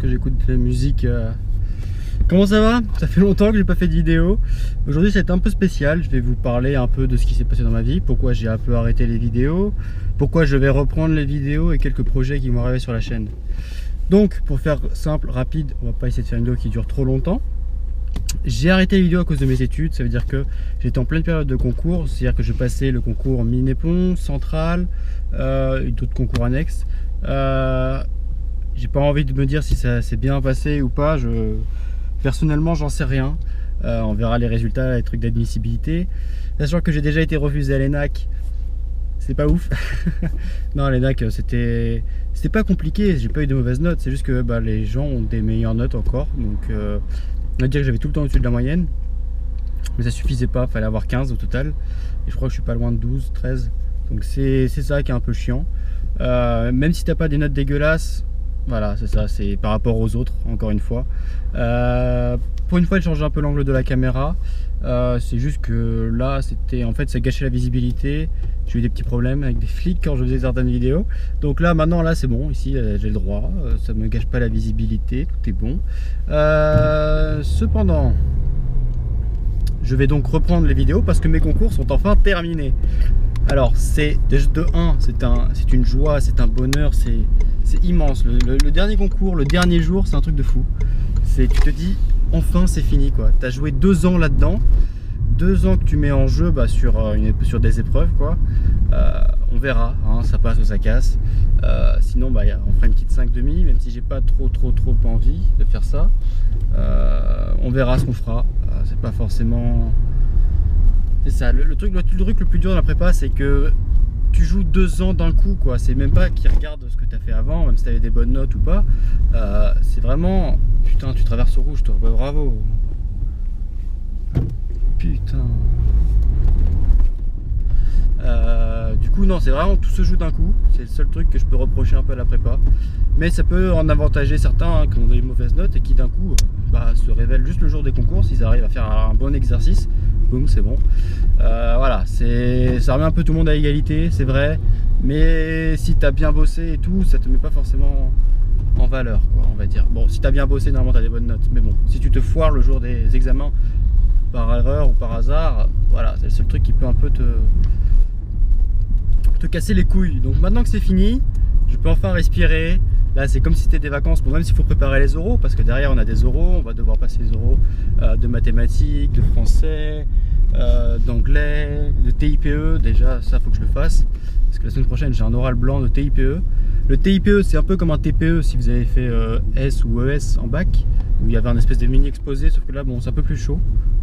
que j'écoute de la musique. Comment ça va? Ça fait longtemps que j'ai pas fait de vidéo. Aujourd'hui c'est un peu spécial, je vais vous parler un peu de ce qui s'est passé dans ma vie, pourquoi j'ai un peu arrêté les vidéos, pourquoi je vais reprendre les vidéos et quelques projets qui vont arriver sur la chaîne. Donc pour faire simple, rapide, on va pas essayer de faire une vidéo qui dure trop longtemps. J'ai arrêté les vidéos à cause de mes études, ça veut dire que j'étais en pleine période de concours, c'est-à-dire que je passais le concours Minépon, Central, d'autres concours annexes. J'ai pas envie de me dire si ça s'est bien passé ou pas, personnellement j'en sais rien. On verra les résultats, les trucs d'admissibilité. Sachant que j'ai déjà été refusé à l'ENAC, c'est pas ouf. Non, à l'ENAC c'était pas compliqué, j'ai pas eu de mauvaises notes, c'est juste que les gens ont des meilleures notes encore, donc on va dire que j'avais tout le temps au-dessus de la moyenne, mais ça suffisait pas, fallait avoir 15 au total, et je crois que je suis pas loin de 12, 13, donc c'est ça qui est un peu chiant. Même si t'as pas des notes dégueulasses, voilà, c'est ça, c'est par rapport aux autres, encore une fois. Pour une fois, il change un peu l'angle de la caméra. C'est juste que là, en fait, ça gâchait la visibilité. J'ai eu des petits problèmes avec des flics quand je faisais certaines vidéos. Donc là, maintenant, là, c'est bon. Ici, j'ai le droit. Ça me gâche pas la visibilité. Tout est bon. Cependant, je vais donc reprendre les vidéos parce que mes concours sont enfin terminés. Alors, c'est de 1, c'est une joie, c'est un bonheur, c'est immense. Le dernier concours, le dernier jour, c'est un truc de fou. Tu te dis, enfin c'est fini quoi. Tu as joué 2 ans là-dedans, 2 ans que tu mets en jeu sur des épreuves quoi. On verra, hein, ça passe ou ça casse. Sinon, on fera une petite 5,5, même si j'ai pas trop envie de faire ça. On verra ce qu'on fera. C'est pas forcément. C'est ça, le truc le plus dur dans la prépa, c'est que tu joues 2 ans d'un coup, quoi. C'est même pas qu'ils regardent ce que tu as fait avant, même si tu avais des bonnes notes ou pas. C'est vraiment, putain, tu traverses au rouge, toi, bravo. Putain. Du coup, non, c'est vraiment, tout se joue d'un coup. C'est le seul truc que je peux reprocher un peu à la prépa. Mais ça peut en avantager certains qui ont des mauvaises notes et qui d'un coup se révèlent juste le jour des concours. S'ils arrivent à faire un bon exercice, boum, c'est bon. Voilà, ça remet un peu tout le monde à égalité, c'est vrai. Mais si tu as bien bossé et tout, ça te met pas forcément en valeur, quoi, on va dire. Bon, si tu as bien bossé, normalement tu as des bonnes notes. Mais bon, si tu te foires le jour des examens par erreur ou par hasard, voilà, c'est le seul truc qui peut un peu te casser les couilles. Donc maintenant que c'est fini, je peux enfin respirer. Là c'est comme si c'était des vacances, bon, même s'il faut préparer les oraux, parce que derrière on a des oraux, on va devoir passer les oraux de mathématiques, de français, d'anglais, de TIPE. Déjà ça faut que je le fasse, parce que la semaine prochaine j'ai un oral blanc de TIPE. Le TIPE c'est un peu comme un TPE si vous avez fait S ou ES en bac, où il y avait un espèce de mini exposé, sauf que là bon c'est un peu plus chaud,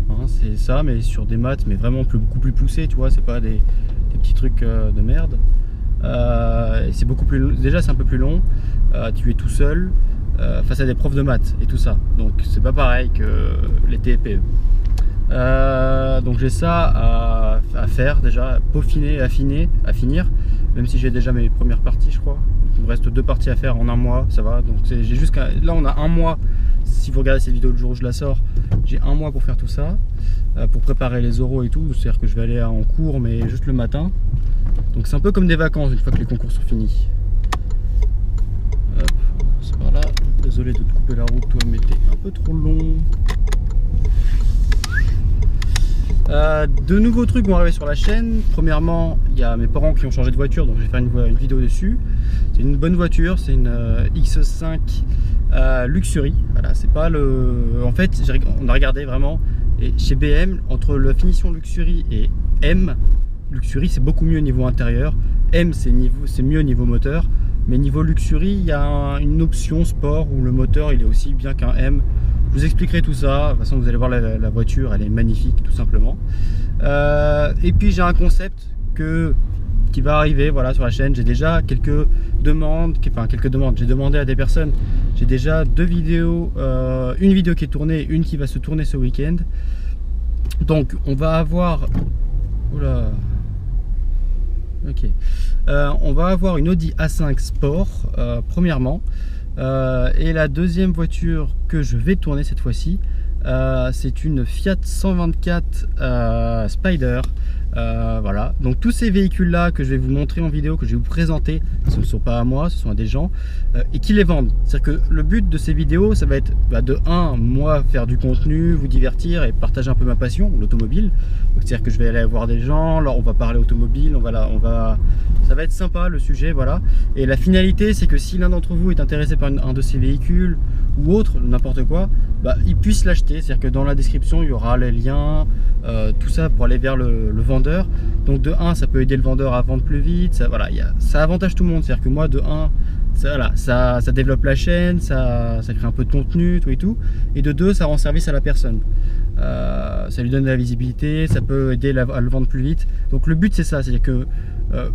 hein, c'est ça, mais sur des maths, mais vraiment beaucoup plus poussé, tu vois, c'est pas des petits trucs de merde. C'est beaucoup plus, déjà c'est un peu plus long, tu es tout seul face à des profs de maths et tout ça, donc c'est pas pareil que les TPE. Donc j'ai ça à faire déjà, peaufiner, affiner, à finir, même si j'ai déjà mes premières parties je crois. Donc, il me reste 2 parties à faire en 1 mois, ça va. Donc j'ai jusqu'à là on a 1 mois. Si vous regardez cette vidéo le jour où je la sors, j'ai 1 mois pour faire tout ça, pour préparer les oraux et tout. C'est-à-dire que je vais aller en cours mais juste le matin. Donc c'est un peu comme des vacances une fois que les concours sont finis. Hop, c'est par là. Désolé de te couper la route toi, mais t'es un peu trop long. De nouveaux trucs vont arriver sur la chaîne. Premièrement, il y a mes parents qui ont changé de voiture, donc je vais faire une vidéo dessus. C'est une bonne voiture, c'est une X5 Luxury. Voilà, c'est pas le. En fait, on a regardé vraiment. Et chez BM, entre la finition Luxury et M, Luxury c'est beaucoup mieux au niveau intérieur. M c'est mieux au niveau moteur. Mais niveau Luxury, il y a une option sport où le moteur il est aussi bien qu'un M. Je vous expliquerai tout ça. De toute façon, vous allez voir la voiture, elle est magnifique, tout simplement. Et puis j'ai un concept qui va arriver, voilà, sur la chaîne. J'ai déjà quelques demandes. J'ai demandé à des personnes. J'ai déjà 2 vidéos, une vidéo qui est tournée, une qui va se tourner ce week-end. Donc on va avoir. Oula. Ok. On va avoir une Audi A5 Sport, premièrement. Et la deuxième voiture que je vais tourner cette fois-ci, c'est une Fiat 124 Spider Voilà, donc tous ces véhicules là que je vais vous montrer en vidéo, que je vais vous présenter, ce ne sont pas à moi, ce sont à des gens et qui les vendent. C'est-à-dire que le but de ces vidéos, ça va être de 1, moi faire du contenu, vous divertir et partager un peu ma passion, l'automobile. C'est-à-dire que je vais aller voir des gens, alors on va parler automobile, ça va être sympa le sujet, voilà. Et la finalité, c'est que si l'un d'entre vous est intéressé par un de ces véhicules ou autre, n'importe quoi, il puisse l'acheter. C'est-à-dire que dans la description, il y aura les liens, tout ça pour aller vers le vendeur. Donc de 1, ça peut aider le vendeur à vendre plus vite, ça avantage tout le monde. C'est-à-dire que moi, de 1, ça développe la chaîne, ça crée un peu de contenu, tout et tout. Et de 2, ça rend service à la personne. Ça lui donne de la visibilité, ça peut aider à le vendre plus vite. Donc le but c'est ça, c'est-à-dire que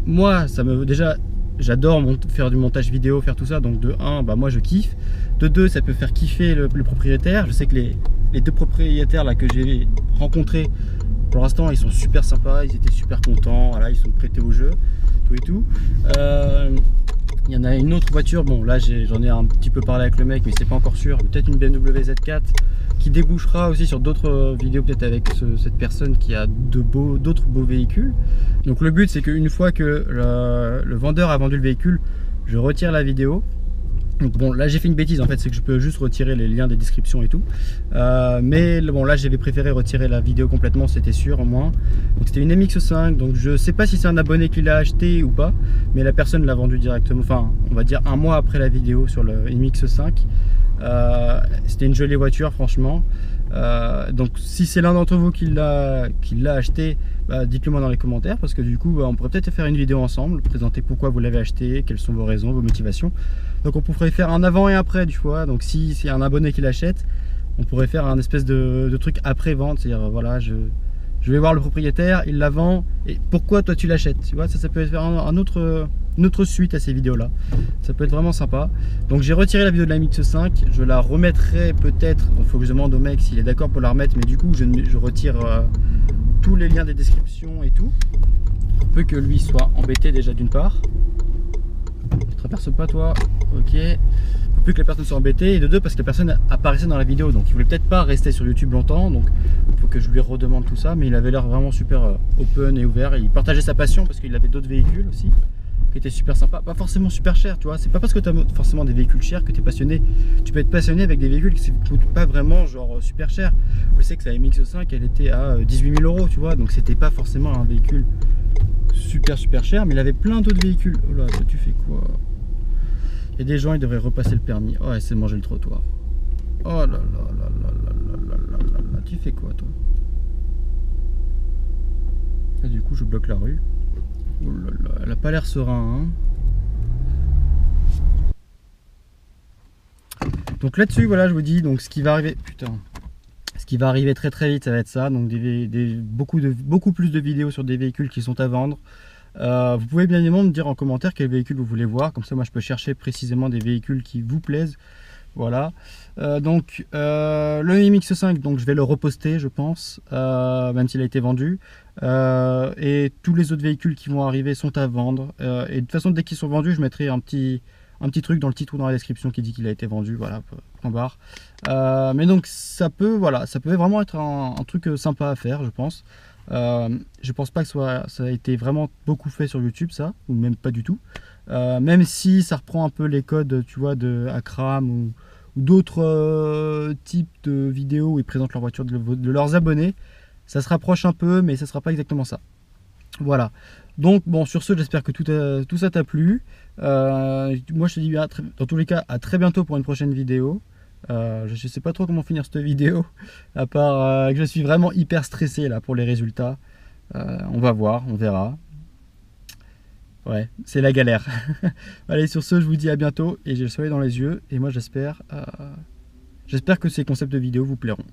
moi, déjà j'adore faire du montage vidéo, faire tout ça. Donc de 1, moi je kiffe. De 2, ça peut faire kiffer le propriétaire. Je sais que les 2 propriétaires là que j'ai rencontrés, pour l'instant ils sont super sympas, ils étaient super contents, voilà, ils sont prêtés au jeu, tout et tout. Il y en a une autre voiture, bon là j'en ai un petit peu parlé avec le mec mais c'est pas encore sûr, peut-être une BMW Z4 qui débouchera aussi sur d'autres vidéos, peut-être avec cette personne qui a d'autres beaux véhicules. Donc le but c'est qu'une fois que le vendeur a vendu le véhicule, je retire la vidéo. Donc bon, là j'ai fait une bêtise en fait, c'est que je peux juste retirer les liens des descriptions et tout. Mais bon, là j'avais préféré retirer la vidéo complètement, c'était sûr au moins. Donc c'était une MX5, donc je sais pas si c'est un abonné qui l'a acheté ou pas, mais la personne l'a vendu directement, enfin on va dire un mois après la vidéo sur le MX5. C'était une jolie voiture franchement. Donc si c'est l'un d'entre vous qui l'a acheté, dites-le moi dans les commentaires, parce que du coup on pourrait peut-être faire une vidéo ensemble, présenter pourquoi vous l'avez acheté, quelles sont vos raisons, vos motivations. Donc on pourrait faire un avant et après du fois. Donc si c'est un abonné qui l'achète, on pourrait faire un espèce de truc après vente, c'est-à-dire voilà, je vais voir le propriétaire, il la vend et pourquoi toi tu l'achètes, tu vois, ça peut être une autre suite à ces vidéos là, ça peut être vraiment sympa. Donc j'ai retiré la vidéo de la MX5, je la remettrai peut-être, il faut que je demande au mec s'il est d'accord pour la remettre, mais du coup je retire tous les liens des descriptions et tout, pour peu que lui soit embêté déjà d'une part. Tu te traverses pas toi, ok. Pour plus que la personne soit embêtée, et de 2 parce que la personne apparaissait dans la vidéo, donc il voulait peut-être pas rester sur YouTube longtemps, donc il faut que je lui redemande tout ça. Mais il avait l'air vraiment super open et ouvert, et il partageait sa passion parce qu'il avait d'autres véhicules aussi qui étaient super sympas, pas forcément super chers, tu vois. C'est pas parce que tu as forcément des véhicules chers que tu es passionné. Tu peux être passionné avec des véhicules qui ne coûtent pas vraiment genre super cher. Je sais que sa MX5 elle était à 18 000 €, tu vois, donc c'était pas forcément un véhicule super cher, mais il avait plein d'autres véhicules. Oh là, toi tu fais quoi? Il y a des gens, ils devraient repasser le permis. Oh, c'est manger le trottoir. Oh là là là là là là là, tu fais quoi toi? Là, du coup je bloque la rue. Oh là là, elle a pas l'air serein, hein. Donc là-dessus, voilà, je vous dis, donc ce qui va arriver, ce qui va arriver très vite, ça va être ça. Donc beaucoup plus de vidéos sur des véhicules qui sont à vendre. Vous pouvez bien évidemment me dire en commentaire quel véhicule vous voulez voir, comme ça moi je peux chercher précisément des véhicules qui vous plaisent. Voilà. Donc le MX5, donc je vais le reposter, je pense, même s'il a été vendu. Et tous les autres véhicules qui vont arriver sont à vendre. Et de toute façon, dès qu'ils sont vendus, je mettrai un petit truc dans le titre ou dans la description qui dit qu'il a été vendu. Voilà, point barre. Mais donc ça peut vraiment être un truc sympa à faire, je pense. Je pense pas que ça a été vraiment beaucoup fait sur YouTube, ça, ou même pas du tout. Même si ça reprend un peu les codes, tu vois, de Akram ou d'autres types de vidéos où ils présentent leur voiture de leurs abonnés. Ça se rapproche un peu, mais ça sera pas exactement ça. Voilà. Donc bon, sur ce, j'espère que tout ça t'a plu. Moi, je te dis dans tous les cas, à très bientôt pour une prochaine vidéo. Je sais pas trop comment finir cette vidéo, à part que je suis vraiment hyper stressé là pour les résultats. On va voir, on verra. Ouais, c'est la galère. Allez, sur ce, je vous dis à bientôt et j'ai le soleil dans les yeux. Et moi, j'espère que ces concepts de vidéo vous plairont.